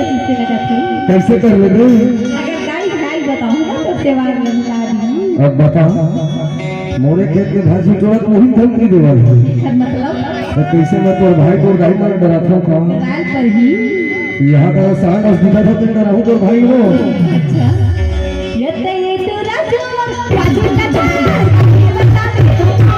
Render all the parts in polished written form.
कैसे कर लोगे? अगर गाड़ी भाई बताऊंगा तो सेवार लगा दी। अब बताओ मोरे खेत के भाजी तोड़त वही धमकी देवल है मतलब तो कैसे मैं तोर भाई को गाड़ी मार डराता हूं का राल पर ही यहां का साग अस दिखा था तेरा रहू तोर भाई हो। अच्छा ये तो राजू राजू का बता दे राजू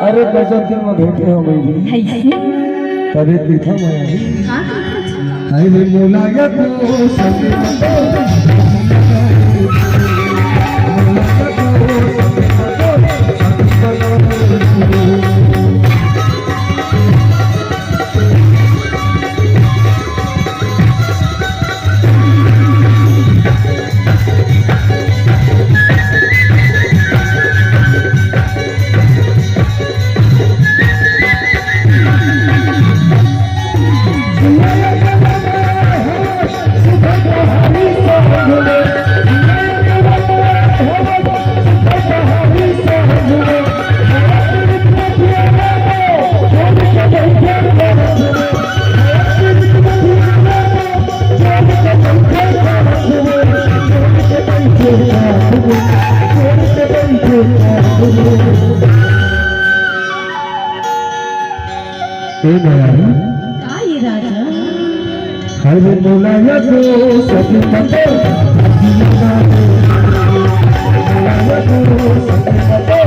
अरे गजब दिन में भेंटे हो गई तभी दिखा मैं हाय रे मोलाया को संग हर मोलाया को सब पतो मोलाया को सब पतो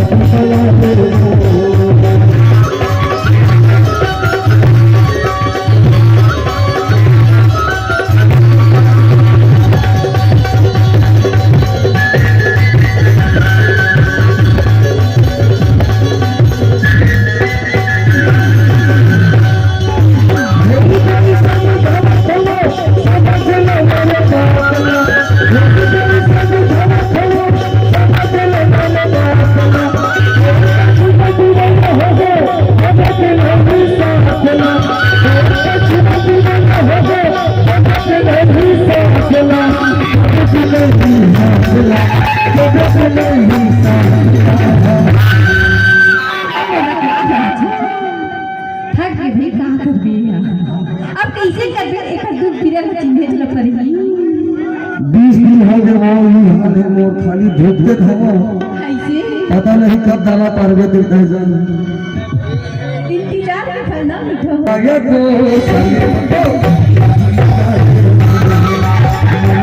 सब पला खाली धूप के खाओ ऐसे पता नहीं कब दाना पारवे देता है जान इंतजार में फल ना मीठा हो आया को संगे बतो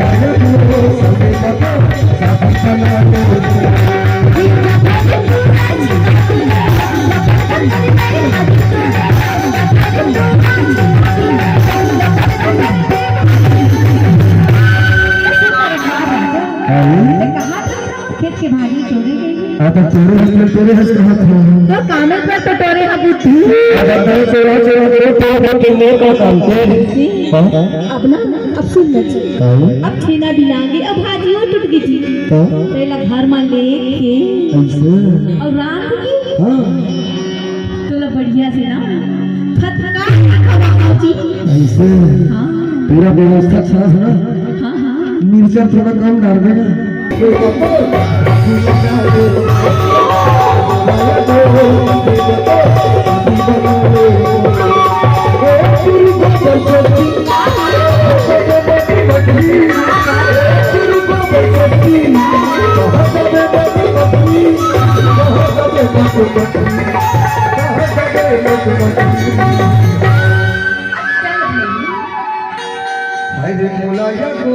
आया को संगे बतो साथ चला खेत के भागी चोरी गई आता तेरे हंस कहाँ था तो कानून पर तो टोरे हा बुद्धि का काम अब ना अब सुन बच्चे अब छेना दिलांगे अब भाजियो टूट गई थी पहला घर में लेके और रात की तो बढ़िया से ना खतरनाक खवाची हाँ पूरा व्यवस्था अच्छा है हाँ हाँ मिर्चा थोड़ा कम डाल देना भाई मोला या को